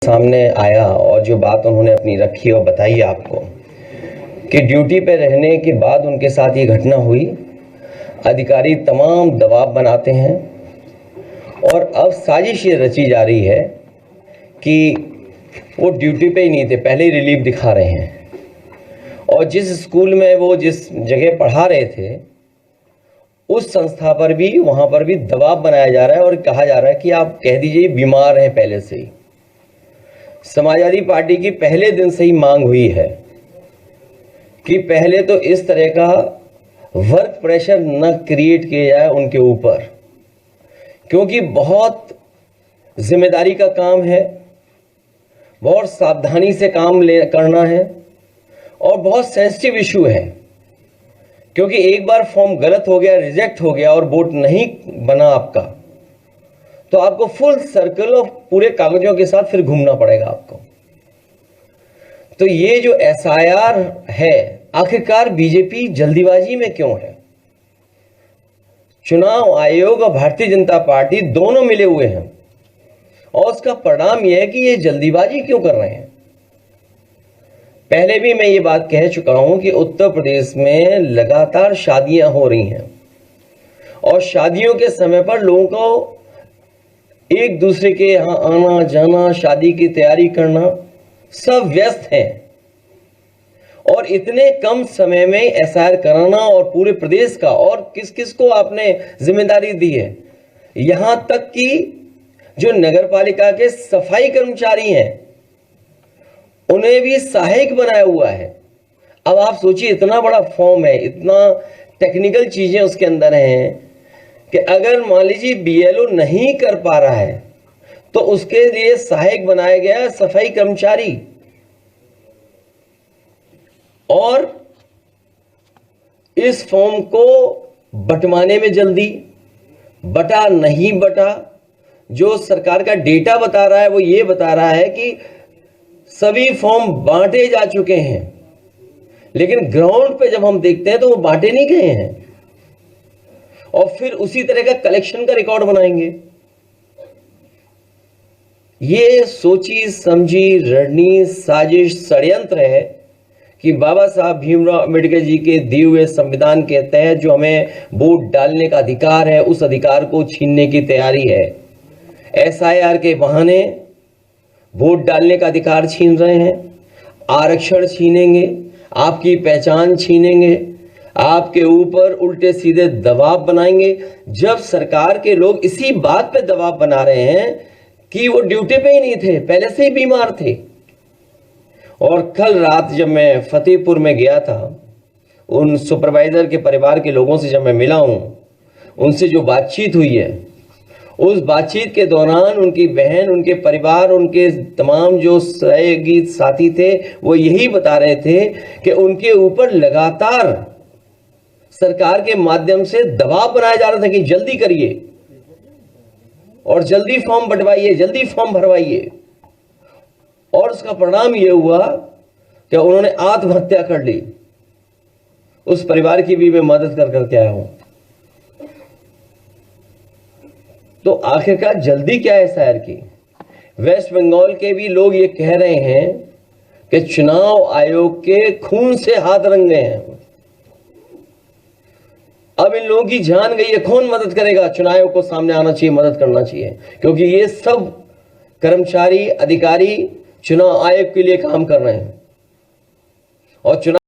सामने आया और जो बात उन्होंने अपनी रखी और बताई आपको कि ड्यूटी पे रहने के बाद उनके साथ ये घटना हुई। अधिकारी तमाम दबाव बनाते हैं और अब साजिश ये रची जा रही है कि वो ड्यूटी पे ही नहीं थे, पहले ही रिलीफ दिखा रहे हैं और जिस स्कूल में वो जिस जगह पढ़ा रहे थे उस संस्था पर भी, वहाँ पर भी दबाव बनाया जा रहा है और कहा जा रहा है कि आप कह दीजिए बीमार हैं पहले से ही। समाजवादी पार्टी की पहले दिन से ही मांग हुई है कि पहले तो इस तरह का वर्क प्रेशर न क्रिएट किया जाए उनके ऊपर, क्योंकि बहुत जिम्मेदारी का काम है, बहुत सावधानी से काम करना है और बहुत सेंसिटिव इशू है, क्योंकि एक बार फॉर्म गलत हो गया, रिजेक्ट हो गया और वोट नहीं बना आपका, तो आपको फुल सर्कल और पूरे कागजों के साथ फिर घूमना पड़ेगा आपको। तो ये जो एसआईआर है, आखिरकार बीजेपी जल्दीबाजी में क्यों है? चुनाव आयोग और भारतीय जनता पार्टी दोनों मिले हुए हैं और उसका परिणाम यह है कि ये जल्दीबाजी क्यों कर रहे हैं। पहले भी मैं ये बात कह चुका हूं कि उत्तर प्रदेश में लगातार शादियां हो रही हैं और शादियों के समय पर लोगों को एक दूसरे के यहां आना जाना, शादी की तैयारी करना, सब व्यस्त हैं और इतने कम समय में एसआईआर कराना और पूरे प्रदेश का, और किस किस को आपने जिम्मेदारी दी है, यहां तक कि जो नगरपालिका के सफाई कर्मचारी हैं उन्हें भी सहायक बनाया हुआ है। अब आप सोचिए, इतना बड़ा फॉर्म है, इतना टेक्निकल चीजें उसके अंदर हैं कि अगर मान लीजिए बीएलओ नहीं कर पा रहा है तो उसके लिए सहायक बनाया गया है सफाई कर्मचारी। और इस फॉर्म को बंटवाने में जल्दी, बटा नहीं बटा, जो सरकार का डेटा बता रहा है वो ये बता रहा है कि सभी फॉर्म बांटे जा चुके हैं, लेकिन ग्राउंड पे जब हम देखते हैं तो वो बांटे नहीं गए हैं और फिर उसी तरह का कलेक्शन का रिकॉर्ड बनाएंगे। ये सोची समझी रणनीति, साजिश, षड्यंत्र है कि बाबा साहब भीमराव अंबेडकर जी के दिए हुए संविधान के तहत जो हमें वोट डालने का अधिकार है, उस अधिकार को छीनने की तैयारी है। एसआईआर के बहाने वोट डालने का अधिकार छीन रहे हैं, आरक्षण छीनेंगे, आपकी पहचान छीनेंगे, आपके ऊपर उल्टे सीधे दबाव बनाएंगे। जब सरकार के लोग इसी बात पे दबाव बना रहे हैं कि वो ड्यूटी पे ही नहीं थे, पहले से ही बीमार थे। और कल रात जब मैं फतेहपुर में गया था, उन सुपरवाइजर के परिवार के लोगों से जब मैं मिला हूं, उनसे जो बातचीत हुई है, उस बातचीत के दौरान उनकी बहन, उनके परिवार, उनके तमाम जो सहयोगी साथी थे वो यही बता रहे थे कि उनके ऊपर लगातार सरकार के माध्यम से दबाव बनाया जा रहा था कि जल्दी करिए और जल्दी फॉर्म बंटवाइए, जल्दी फॉर्म भरवाइए। और उसका परिणाम यह हुआ कि उन्होंने आत्महत्या कर ली। उस परिवार की भी मैं मदद कर करके आया हूं। तो आखिरकार जल्दी क्या है एसआईआर की? वेस्ट बंगाल के भी लोग ये कह रहे हैं कि चुनाव आयोग के खून से हाथ रंगे हैं। अब इन लोगों की जान गई है, कौन मदद करेगा? चुनाव आयोग को सामने आना चाहिए, मदद करना चाहिए, क्योंकि ये सब कर्मचारी, अधिकारी चुनाव आयोग के लिए काम कर रहे हैं और चुनाव